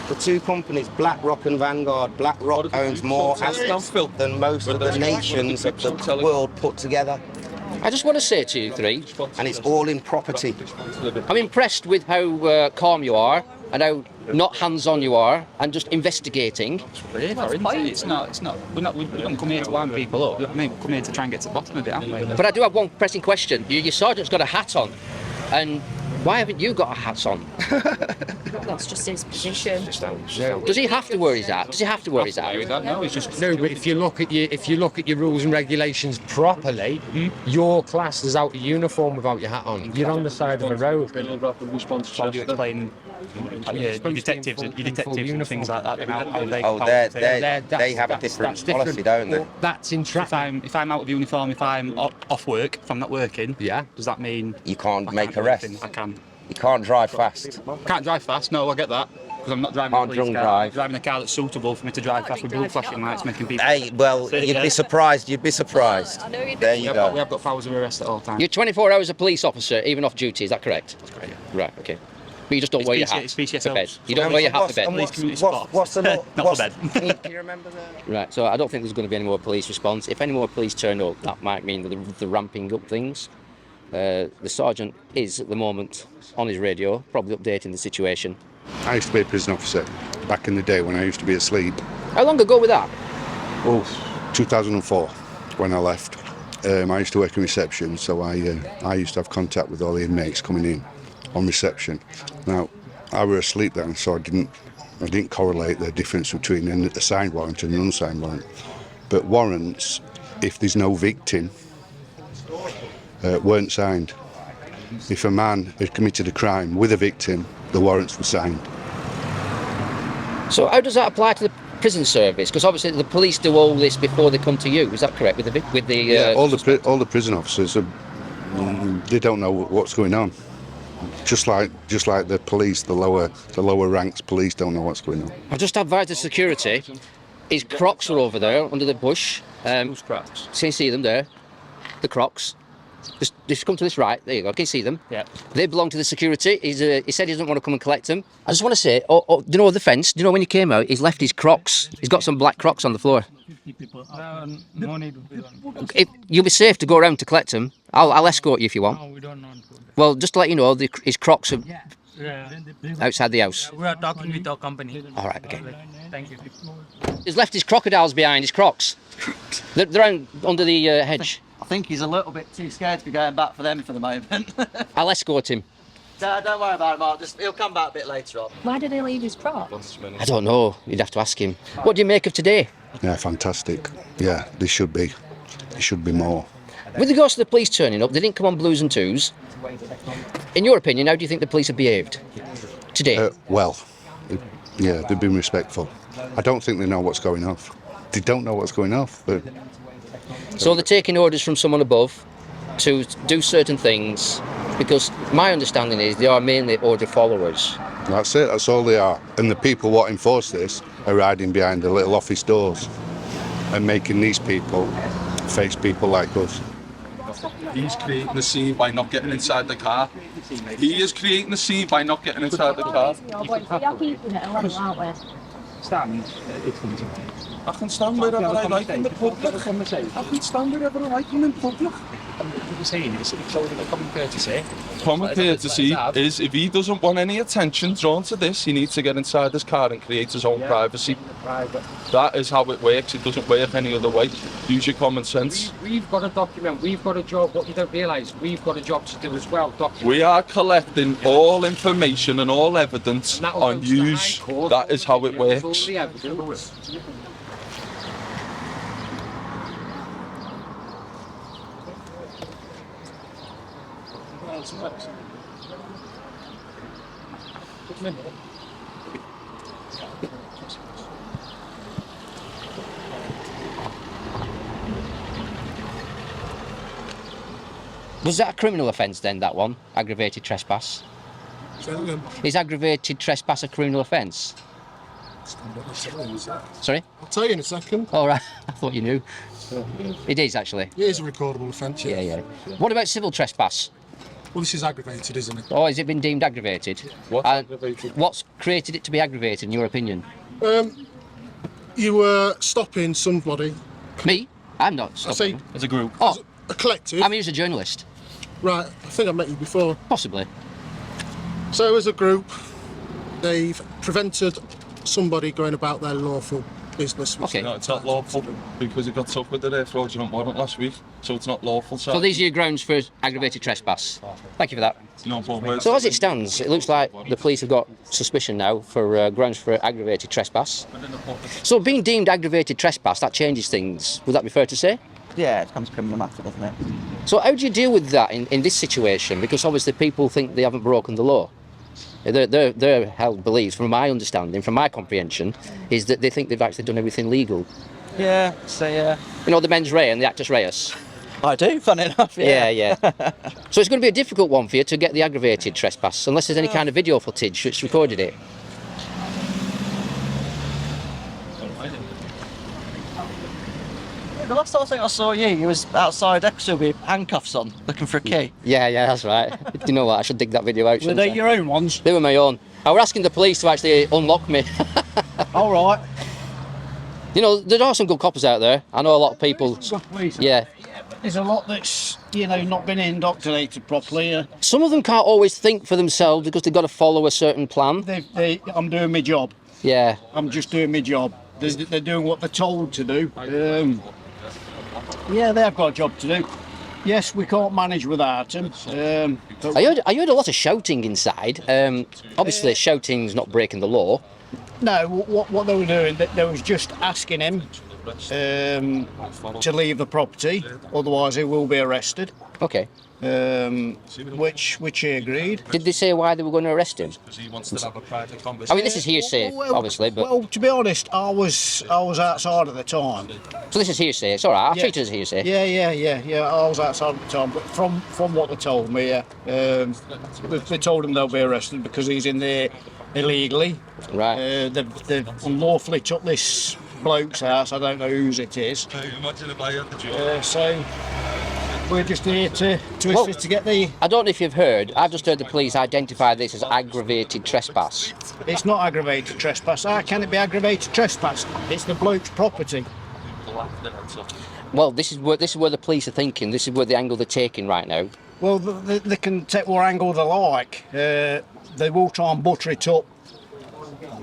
The 2 companies, BlackRock and Vanguard. BlackRock owns more assets than most of the nations of the world put together. I just want to say to you 3, and it's all in property. I'm impressed with how calm you are and how not hands-on you are and just investigating. It's not. We don't come here to wind people up. We come here to try and get to the bottom of it, haven't we? But I do have one pressing question. Your sergeant's got a hat on, and why haven't you got a hat on? That's just his position. Does he have to wear his hat? Does he have to wear his hat? No, but if you look at your rules and regulations properly, you're classed as out of uniform without your hat on. You're on the side of a road. How do you explain your detectives and things like that? They have a different policy, don't they? That's in traffic. If I'm out of uniform, if I'm off work, if I'm not working, does that mean you can't make arrests? I can. You can't drive fast. Can't drive fast. No, I get that. Because I'm not driving a police car. I'm driving a car that's suitable for me to drive fast with blue flashing lights, making people... Hey, well, you'd be surprised. There you go. We have got powers of arrest at all times. You're 24 hours a police officer, even off duty, is that correct? That's correct, yeah. Right, okay. But you just don't wear your hat to bed. You don't And wear your hat to bed. What's the law? Not for bed. Can you remember that? Right, so I don't think there's going to be any more police response. If any more police turn up, that might mean that they're ramping up things. The sergeant is, at the moment, on his radio, probably updating the situation. I used to be a prison officer back in the day when I used to be asleep. How long ago was that? 2004, when I left. I used to work in reception, so I used to have contact with all the inmates coming in on reception. Now, I was asleep then, so I didn't correlate the difference between a signed warrant and an unsigned warrant. But warrants, if there's no victim, weren't signed. If a man had committed a crime with a victim, the warrants were signed. So how does that apply to the prison service? Because obviously the police do all this before they come to you. Is that correct? All the prison officers they don't know what's going on. Just like the police, the lower ranks police don't know what's going on. I've just advised the security. His Crocs are over there under the bush. Whose Crocs? Can you see them there? The Crocs. Just come to this right. There you go. Can you see them? Yeah. They belong to the security. He said he doesn't want to come and collect them. I just want to say, do you know the fence? Do you know when he came out, he's left his Crocs. He's got some black Crocs on the floor. You'll be safe to go around to collect them. I'll escort you if you want. No, we don't know. Well, just to let you know, his Crocs Outside the house. We are talking with our company. All right, okay. Thank you. He's left his crocodiles behind, his crocs. They're under the hedge. I think he's a little bit too scared to be going back for them for the moment. I'll escort him. Don't worry about it, Mark. He'll come back a bit later on. Why did he leave his crocs? I don't know. You'd have to ask him. What do you make of today? Yeah, fantastic. Yeah, there should be. There should be more. With regards to the police turning up, they didn't come on blues and twos. In your opinion, how do you think the police have behaved today? Well, yeah, they've been respectful. I don't think they know what's going off. They don't know what's going off. But So they're taking orders from someone above to do certain things, because my understanding is they are mainly order followers. that's it, that's all they are. And the people what enforce this are hiding behind the little office doors and making these people face people like us. He's creating the scene by not getting inside the car. He is creating the scene by not getting inside the car. Stand. I can stand wherever I like in the public. I can stand wherever I like in public. What you're saying is it's only a common courtesy. Common courtesy is if he doesn't want any attention drawn to this, he needs to get inside his car and create his own privacy. That is how it works. It doesn't work any other way. Use your common sense. We've got a document, we've got a job. What you don't realise, we've got a job to do as well. We are collecting all information and all evidence on you. That is how it works. Was that a criminal offence then, that one? Aggravated trespass? Is aggravated trespass a criminal offence? Sorry? I'll tell you in a second. All right, I thought you knew. It is actually. It is a recordable offence, yeah. Yeah. What about civil trespass? Well, this is aggravated, isn't it? Or has it been deemed aggravated? What's aggravated? What's created it to be aggravated, in your opinion? You were stopping somebody. Me? I'm not stopping. As a group. Oh. A collective. I'm here as a journalist. Right, I think I met you before. Possibly. So as a group, they've prevented somebody going about their lawful business. Okay. No, it's not lawful because it got took with the fraudulent warrant last week, so it's not lawful. So these are your grounds for aggravated trespass. Thank you for that. No problem. So as it stands, it looks like the police have got suspicion now for grounds for aggravated trespass. So being deemed aggravated trespass, that changes things. Would that be fair to say? Yeah, it becomes criminal matter, doesn't it? So how do you deal with that in this situation? Because obviously people think they haven't broken the law. Their held beliefs, from my understanding, from my comprehension, is that they think they've actually done everything legal. Yeah, so yeah. You know the mens rea and the actus reus? I do, funny enough, yeah. Yeah. So it's going to be a difficult one for you to get the aggravated trespass, unless there's any kind of video footage which recorded it. The last time I think I saw you was outside Exeter with handcuffs on, looking for a key. Yeah, that's right. Do you know what? I should dig that video out. Were they your own ones? They were my own. I was asking the police to actually unlock me. All right. You know, there are some good coppers out there. I know a lot of people. Yeah. There's a lot that's, not been indoctrinated properly. Some of them can't always think for themselves because they've got to follow a certain plan. I'm doing my job. Yeah. I'm just doing my job. They're doing what they're told to do. Yeah, they've got a job to do. Yes, we can't manage without them. I heard a lot of shouting inside. Obviously, shouting's not breaking the law. No, what they were doing, they was just asking him to leave the property, otherwise he will be arrested. Okay. Which he agreed. Did they say why they were going to arrest him? Because he wants to have a private conversation. I mean, this is hearsay, obviously, but... Well, to be honest, I was outside at the time. So this is hearsay, it's all right, I'll treat it as hearsay. Yeah, I was outside at the time, but from what they told me, yeah. They told him they'll be arrested because he's in there illegally. Right. They've unlawfully took this bloke's house, I don't know whose it is. Imagine if I had the job. So... we're just here to assist to get the... I don't know if you've heard, I've just heard the police identify this as aggravated trespass. It's not aggravated trespass. How can it be aggravated trespass? It's the bloke's property. Well, this is where the police are thinking, this is where the angle they're taking right now. Well, they can take what angle they like. They will try and butter it up.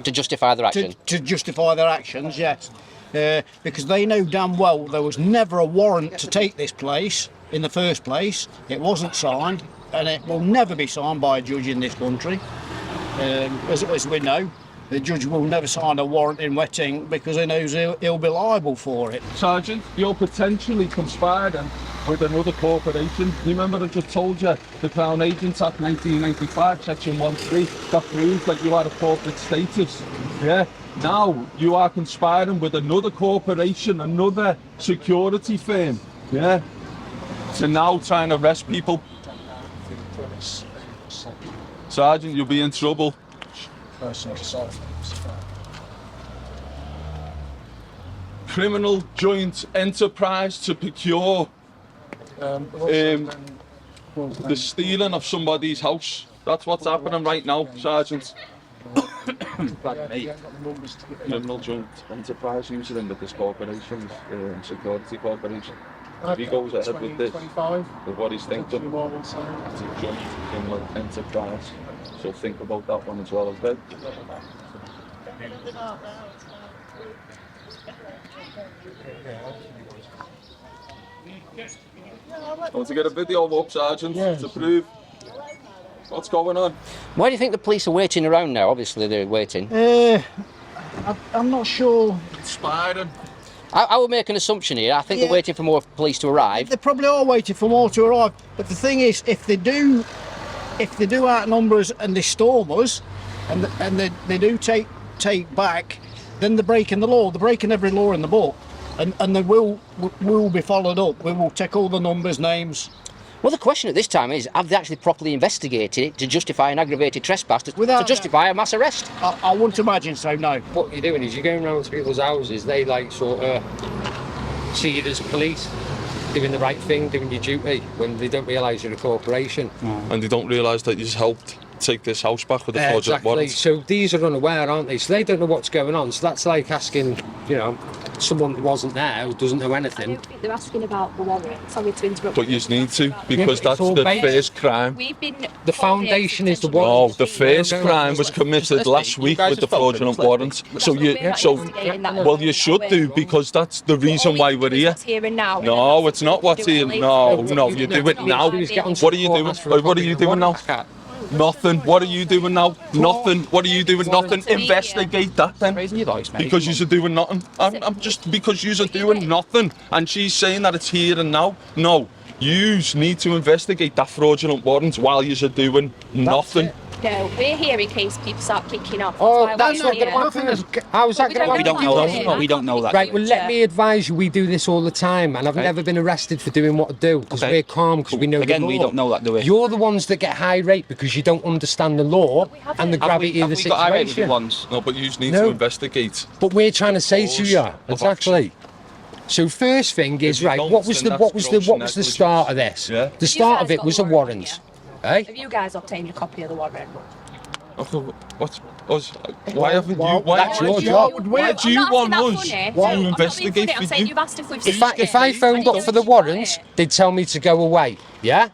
To justify their action? To justify their actions, yes. Because they know damn well there was never a warrant to take this place in the first place. It wasn't signed, and it will never be signed by a judge in this country. As we know, the judge will never sign a warrant in wet ink because he knows he'll be liable for it. Sergeant, you're potentially conspiring with another corporation. Remember I just told you the Crown Agents Act 1995, section 1.3, that proves that you are a corporate status. Yeah. Now you are conspiring with another corporation, another security firm. Yeah. So now trying to arrest people. Sergeant, you'll be in trouble. Criminal joint enterprise to procure the stealing of somebody's house. That's what's happening right now, Sergeant. Criminal joint enterprise usually with this corporation, security corporation. If he goes ahead with this, with what he's thinking, it's a joint criminal enterprise. So think about that one as well, okay? I want to get a video up, Sergeant, to prove what's going on. Why do you think the police are waiting around now? Obviously they're waiting. I'm not sure. Inspiring. I will make an assumption here. I think they're waiting for more police to arrive. They probably are waiting for more to arrive. But the thing is, if they do outnumber us and they storm us, and they do take back, then they're breaking the law. They're breaking every law in the book, and they will be followed up. We will take all the numbers, names. Well, the question at this time is, have they actually properly investigated it to justify an aggravated trespass, to justify a mass arrest? I wouldn't imagine so, no. What you're doing is you're going around to people's houses, they like sort of see you as police, doing the right thing, doing your duty, when they don't realise you're a corporation. And they don't realise that you've helped take this house back with the fraudulent warrant. So these are unaware, aren't they? So they don't know what's going on. So that's like asking, someone who wasn't there, who doesn't know anything. I don't think they're asking about the warrant. Sorry to interrupt. But you need to, because that's the first crime. The foundation is the warrant. No, the first crime was committed last week with the fraudulent warrant. Well, you should do, because that's the reason why we're here. Here and now. No, it's not what's here. No, you do it now. What are you doing? What are you doing now? Nothing. What are you doing now? Nothing. What are you doing? Nothing. Investigate that then. Because you're doing nothing. I'm just because you're doing nothing. And she's saying that it's here and now. No. You need to investigate that fraudulent warrant while you're doing nothing. No, we're here in case people start kicking off. That's not going to happen. How's that going to happen? We don't know that. We don't know that. Right, well, let me advise you, we do this all the time, and I've never been arrested for doing what I do, because we're calm, because we know the law. We don't know that, do we? You're the ones that get high rate because you don't understand the law and the gravity of the situation. No, but you just need to investigate. But we're trying to say to you, exactly. So first thing is, right, what was the start of this? Yeah. The start of it was a warrant. Hey? Have you guys obtained a copy of the warrant? Why haven't you? Why do you want us to investigate for you? If I phoned up for the warrant, they'd tell me to go away. Yeah.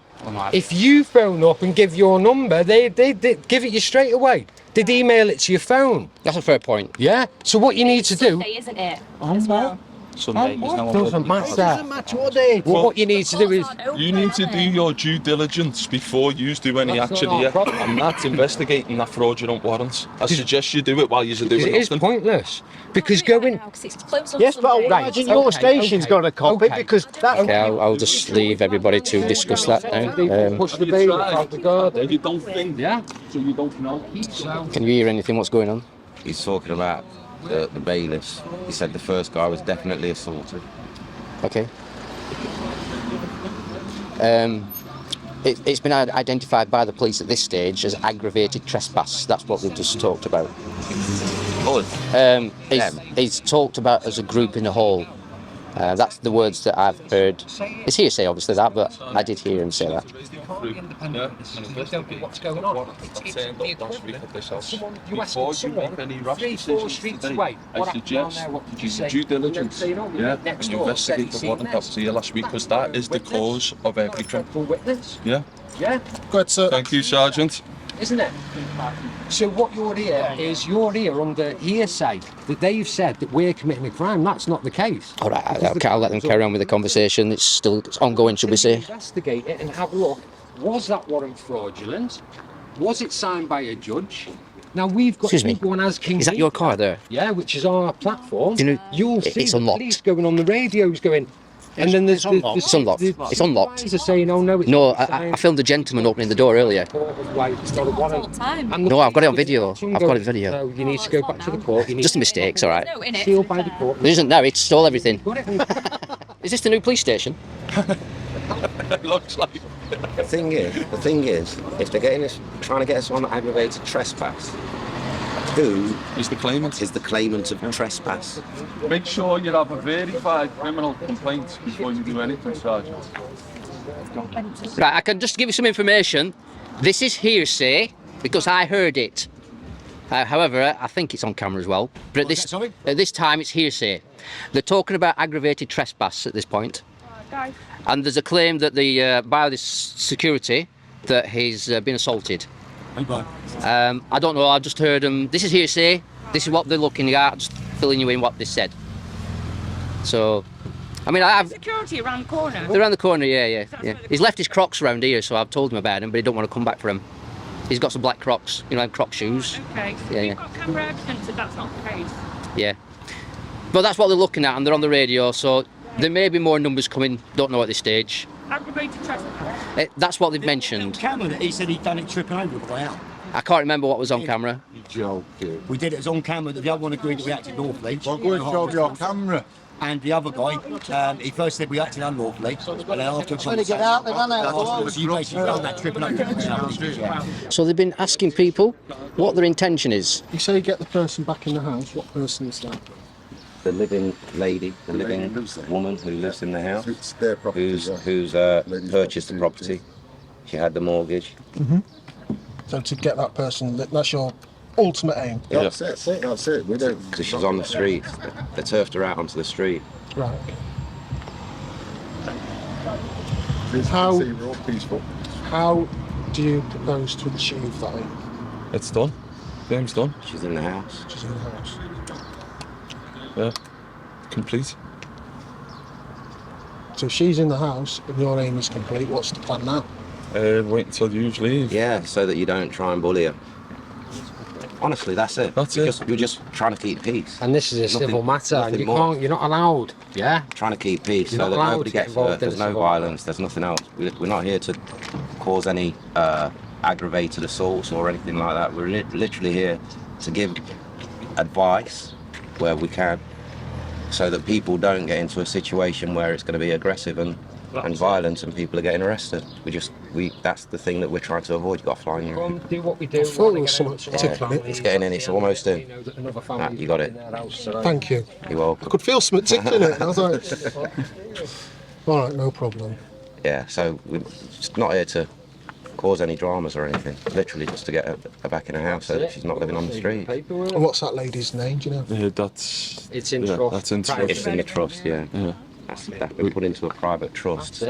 If you phone up and give your number, they give it you straight away. They'd email it to your phone. That's a fair point. Yeah. So what you need to do? Sunday, isn't it? As well. Sunday. Doesn't matter. Doesn't matter what day. What you need to do is you need to do your due diligence before you do any action here, and that's investigating that fraudulent warrant. I suggest you do it while you're doing nothing. It is pointless because going. Yes, but I imagine your station's got a copy because that. Okay, I'll just leave everybody to discuss that now. Push the baby out the garden. You don't think, so you don't know. Can you hear anything? What's going on? He's talking about the bailiffs. He said the first guy was definitely assaulted. Okay. It's been identified by the police at this stage as aggravated trespass. That's what we've just talked about. Good. It's talked about as a group in a hall. That's the words that I've heard. It's hearsay, obviously, that, but I did hear him say that. What's going on? It's the equivalent. Someone, you ask someone 3-4 streets away. I suggest you do due diligence, and investigate the warrant that was here last week, because that is the cause of everything. Yeah. Yeah. Good, sir. Thank you, Sergeant. Isn't it? So what you're here under hearsay that they've said that we're committing a crime. That's not the case. All right, I'll let them carry on with the conversation. It's ongoing, should we say? Investigate it and have a look. Was that warrant fraudulent? Was it signed by a judge? Now we've got one as King. Is that your car there? Yeah, which is our platform. You'll see it's the unlocked. Police going on the radios going. And then there's it's unlocked. It's unlocked. Are saying, oh no, it's no, I filmed a gentleman opening the door earlier. No, I've got it on video. I've got it on video. No, you need to go back to the court. Just a mistake, it's all right. Sealed by the court. There isn't now. It stole everything. Is this the new police station? It looks like. The thing is, if they're trying to get us on aggravated trespass, who is the claimant? Is the claimant of trespass? Make sure you have a verified criminal complaint before you do anything, Sergeant. Right, I can just give you some information. This is hearsay because I heard it. However, I think it's on camera as well. But at this time, it's hearsay. They're talking about aggravated trespass at this point. And there's a claim that by this security that he's been assaulted. I don't know, I've just heard them. This is hearsay. This is what they're looking at, just filling you in what they said. So, I mean, I've... Security around the corner? They're around the corner, yeah. He's left his Crocs around here, so I've told him about him, but he don't want to come back for him. He's got some black Crocs, Croc shoes. Okay, so you've got camera evidence that that's not the case? Yeah. But that's what they're looking at, and they're on the radio, so there may be more numbers coming, don't know at this stage. Aggravated trespass? That's what they've mentioned. Camera that he said he'd done it tripping over the way out. I can't remember what was on camera. You're joking. We did it as on camera. The other one agreed that we acted lawfully. Well, go and show your camera. And the other guy, he first said we acted unlawfully, and then afterwards... Trying to get out, they've done it. You basically done that tripping over. So they've been asking people what their intention is. You say get the person back in the house. What person is that? The living lady, the living woman who lives in the house, It's their property. who's purchased the property. She had the mortgage. So to get that person, that's your ultimate aim. Yeah. That's it. We don't. Because she's on the street. They turfed her out onto the street. Right. How? We're all peaceful. How do you propose to achieve that aim? It's done. Game's done. She's in the house. She's in the house. Yeah. Complete. So she's in the house and your aim is complete. What's the plan now? Wait until you leave. Yeah, so that you don't try and bully her. Honestly, that's it. You're just trying to keep peace. And this is a civil matter, and you're not allowed. Yeah. Trying to keep peace You're so not that allowed nobody to get gets involved hurt. in There's a no civil violence. There's nothing else. We're not here to cause any aggravated assaults or anything like that. We're literally here to give advice where we can, so that people don't get into a situation where it's going to be aggressive and violent and people are getting arrested. That's the thing that we're trying to avoid. You've got to fly in your Do what we do. I thought there was something tickling it. It's getting in. It's almost in. You got it. Thank you. You're welcome. I could feel something tickling it. I was like, all right, no problem. Yeah, so we're just not here to cause any dramas or anything. Literally just to get her back in her house so that she's not living on the street. And what's that lady's name, do you know? It's in trust. That's in trust. It's in the trust, yeah. That's been put into a private trust.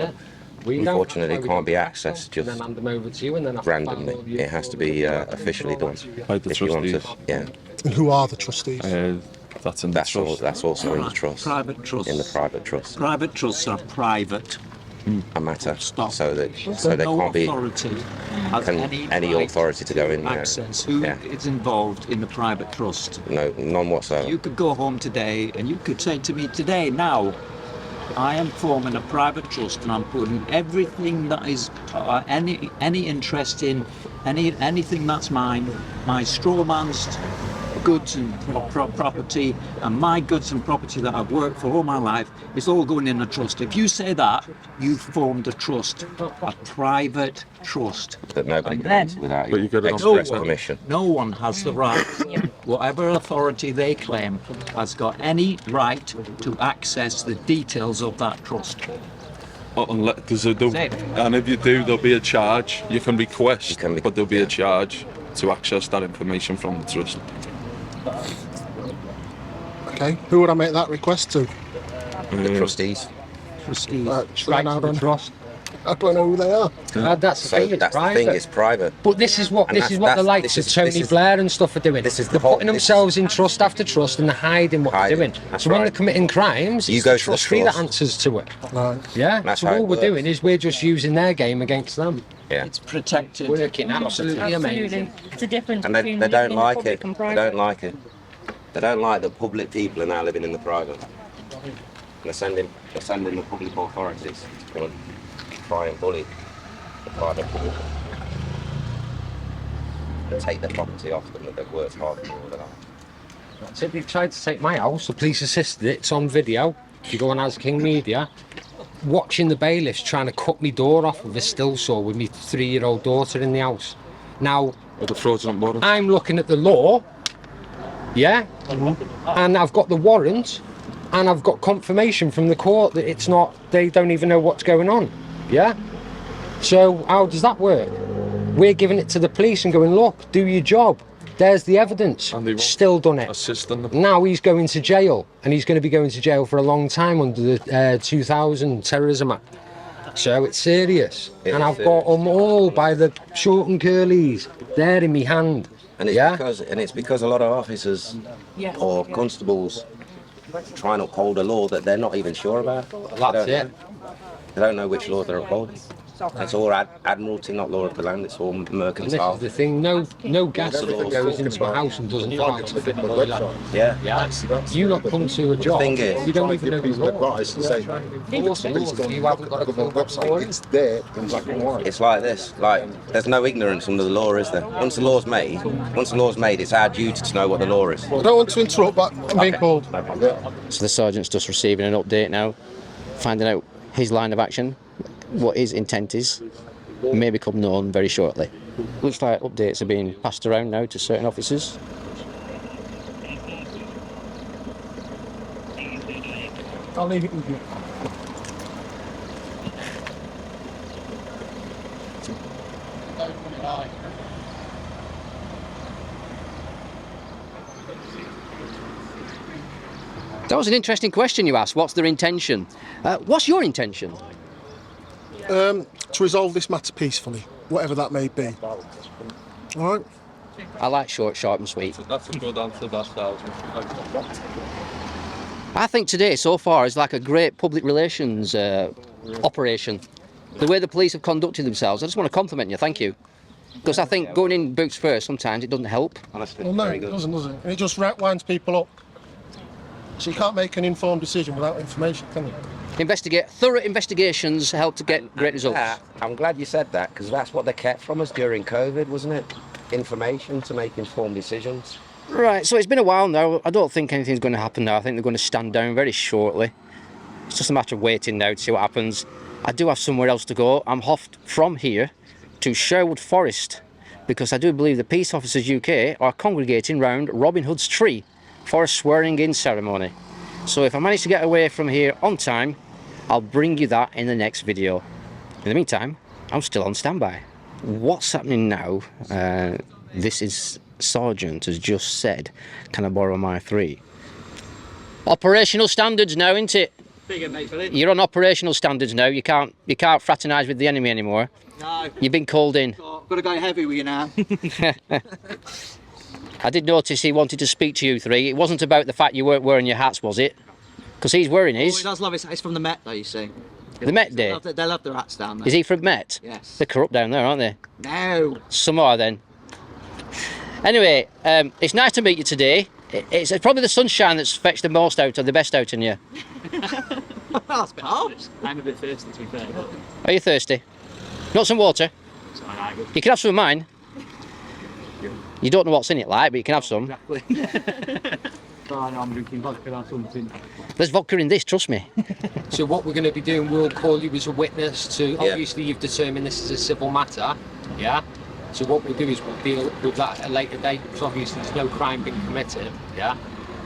Unfortunately, it can't be accessed just randomly. It has to be officially done. By the if you want to, trustees. yeah. And who are the trustees? That's in the trust. That's also in the trust. Private trusts. In the private trust. Private trusts are private. A matter. Stop. So there no can't be authority has any right authority to go in there. access. Who is involved in the private trust? No, none whatsoever. You could go home today and you could say to me today, now, I am forming a private trust and I'm putting everything that is any interest in anything that's mine, my straw man's goods and property, and my goods and property that I've worked for all my life is all going in a trust. If you say that, you've formed a trust, a private trust. That nobody And can then- enter without But you got express permission. No one has the right whatever authority they claim, has got any right to access the details of that trust. And if you do, there'll be a charge. You can request, but there'll be a charge to access that information from the trust. Okay, who would I make that request to? The trustees. Trustees. Trust. I don't know who they are. That's the thing. It's That's private. the thing. It's private. But this is what the likes of Tony Blair and stuff are doing. They're putting themselves in trust after trust and they're hiding what they're doing. So when they're committing crimes, it's the trustee that answers to it. Right. Yeah. So all we're doing is we're just using their game against them. Yeah. It's protected. Working absolutely amazing. It's a difference And between they don't living in like public it. and They private. don't like it. They don't like that public people are now living in the private. And they're sending the public authorities to go and try and bully the private people. And take their property off them that they've worked hard for all their life. So they tried to take my house, the police assisted it, it's on video. If you go on As King Media, watching the bailiffs trying to cut me door off with a still saw with my 3-year-old daughter in the house. Now, With the fraudulent warrant. I'm looking at the law, yeah, and I've got the warrant, and I've got confirmation from the court that it's not, they don't even know what's going on, yeah? So how does that work? We're giving it to the police and going, look, do your job. There's the evidence. And they still done it. Assisting them. Now he's going to jail, and he's going to be going to jail for a long time under the 2000 Terrorism Act. So it's serious. And I've got them all by the short and curlies there in my hand. And it's because a lot of officers or constables try and uphold a law that they're not even sure about. That's it. They don't know which law they're upholding. It's all admiralty, not law of the land. It's all mercantile. And this is the thing. No gas that goes into a house and doesn't pass the boiler. Yeah. You not come to a job. Thing is, you don't even know the law. You haven't got a website. It's there in black and white. It's like this. Like there's no ignorance under the law, is there? Once the law's made, it's our duty to know what the law is. I don't want to interrupt, but I'm being called. So the sergeant's just receiving an update now, finding out his line of action, what his intent is, may become known very shortly. Looks like updates are being passed around now to certain officers. I'll leave it with you. That was an interesting question you asked. What's their intention? What's your intention? To resolve this matter peacefully, whatever that may be. All right? I like short, sharp and sweet. That's a good answer, that's I think today, so far, is like a great public relations operation. The way the police have conducted themselves, I just want to compliment you, thank you. Because I think going in boots first, sometimes it doesn't help. Honestly, Well, no, it doesn't, does it? And it just winds people up. So you can't make an informed decision without information, can you? Thorough investigations help to get great results. I'm glad you said that, because that's what they kept from us during COVID, wasn't it? Information to make informed decisions. Right, so it's been a while now. I don't think anything's going to happen now. I think they're going to stand down very shortly. It's just a matter of waiting now to see what happens. I do have somewhere else to go. I'm off from here to Sherwood Forest, because I do believe the Peace Officers UK are congregating round Robin Hood's tree for a swearing-in ceremony. So if I manage to get away from here on time, I'll bring you that in the next video. In the meantime, I'm still on standby. What's happening now? This is Sergeant has just said, can I borrow my 3? Operational standards now, isn't it? Bigger, mate, Philip. You're on operational standards now. You can't fraternise with the enemy anymore. No. You've been called in. Got to go heavy with you now. I did notice he wanted to speak to you 3. It wasn't about the fact you weren't wearing your hats, was it? Because he's wearing his. Oh, he does love it. It's from the Met, though, you see. The Met Day? They love their hats down there. Is he from Met? Yes. They're corrupt down there, aren't they? No. Some are then. Anyway, it's nice to meet you today. It's probably the sunshine that's fetched the most out of the best out in you. That's a bit harsh. I'm a bit thirsty, to be fair. Are you thirsty? Want some water? You can have some of mine. You don't know what's in it like, but you can have some. Exactly. I'm drinking vodka or something. There's vodka in this, trust me. So what we're going to be doing, we'll call you as a witness to, obviously you've determined this is a civil matter, yeah? So what we'll do is we'll deal with that at a later date, because obviously there's no crime being committed, yeah?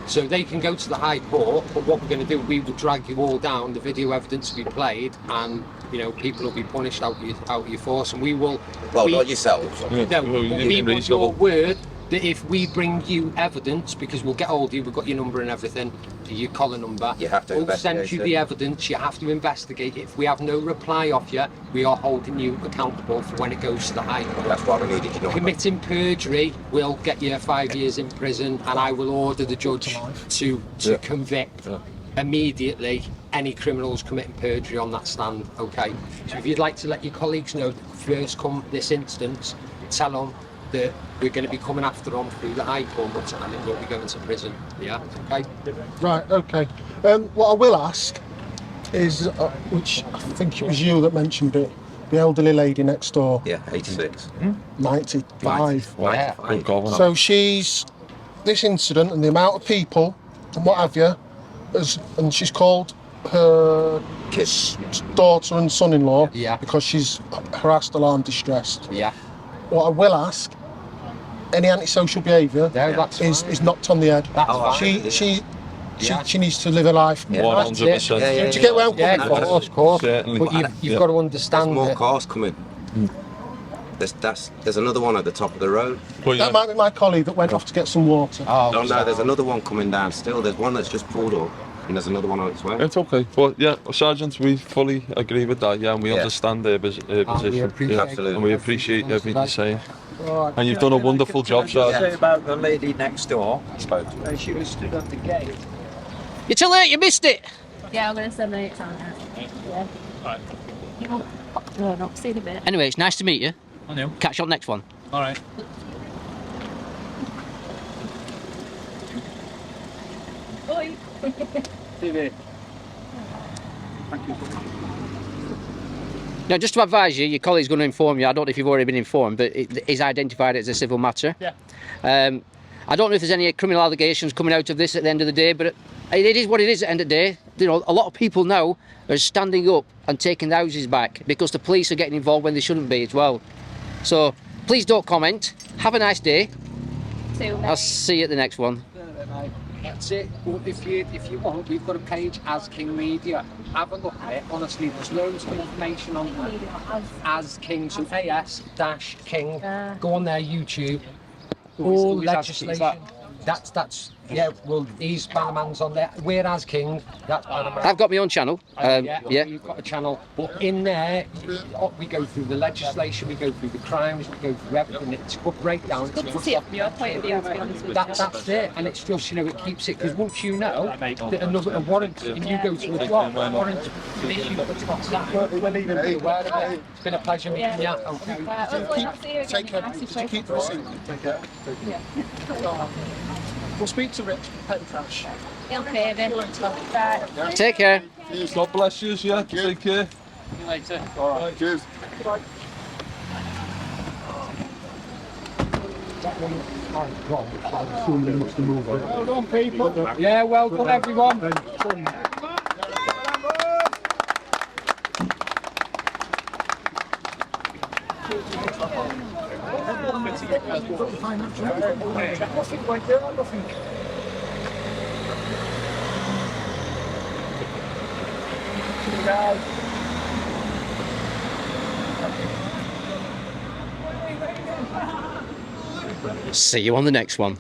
So they can go to the High Court, but what we're going to do, we will drag you all down, the video evidence will be played, and, you know, people will be punished out of your force, and we will... Well, not yourselves. No, we want your word that if we bring you evidence, because we'll get hold of you, we've got your number and everything, your collar number, you have to we'll send you the evidence, you have to investigate it. If we have no reply off you, we are holding you accountable for when it goes to the High Court. That's why we needed your number. Committing perjury will get you 5 years in prison, and I will order the judge to convict immediately any criminals committing perjury on that stand, okay? So if you'd like to let your colleagues know that first come this instance, tell them that we're going to be coming after them through the High Court, and then we'll be going to prison, yeah, okay? Right, okay. What I will ask is, which I think it was you that mentioned it, the elderly lady next door. Yeah, 86. 95. Yeah. So she's, this incident and the amount of people and what have you, and she's called her daughter and son-in-law because she's harassed, alarmed, distressed. Yeah. What I will ask, any antisocial behaviour is knocked on the head. She needs to live her life. 100%. Do you get where I'm coming from? Of course. Certainly. But you've got to understand There's more that. cars coming. There's another one at the top of the road. That might be my colleague that went off to get some water. No, there's another one coming down still. There's one that's just pulled up, and there's another one on its way. It's okay, but yeah, Sergeant, we fully agree with that, yeah, and we understand their position. Absolutely. And we appreciate everything you're saying. Right. And you've done a wonderful job, Say Sergeant. about the lady next door. She was stood at the gate. You're too late, you missed it. Yeah, I'm going to send it on now. Yeah. Right. No, not see in a bit. Anyway, it's nice to meet you. I know. Catch you on the next one. All right. Oi. TV. Now, just to advise you, your colleague's going to inform you. I don't know if you've already been informed, but it is identified as a civil matter. Yeah. I don't know if there's any criminal allegations coming out of this at the end of the day, but it is what it is at the end of the day. You know, a lot of people now are standing up and taking the houses back because the police are getting involved when they shouldn't be as well. So please don't comment. Have a nice day. I'll see you at the next one. That's it. But if you want, we've got a page as King Media. Have a look at it. Honestly, there's loads of information on there. As King, so AS-King. Go on there, YouTube. All legislation. That's yeah. Well, these Bannerman's on there. We're as King. That's Bannerman. I've got my own channel. Yeah. You've got a channel, but in there we go through the legislation, we go through the crimes, we go through everything. It's a good breakdown. Good to see it from your point of view, to be honest with you. That's it, and it's just, you know, it keeps it, because once you know that a warrant, and you go to a job, a warrant issued for that, we'll even be aware of it. It's been a pleasure meeting you. Okay. Take care. Keep the receipt. Take care. We'll speak to Rich Pentrash. He'll pay me. Right. Take care. God bless you, yeah. Take care. See you later. All right. Cheers. Well done, people. Yeah, well done, everyone. See you on the next one.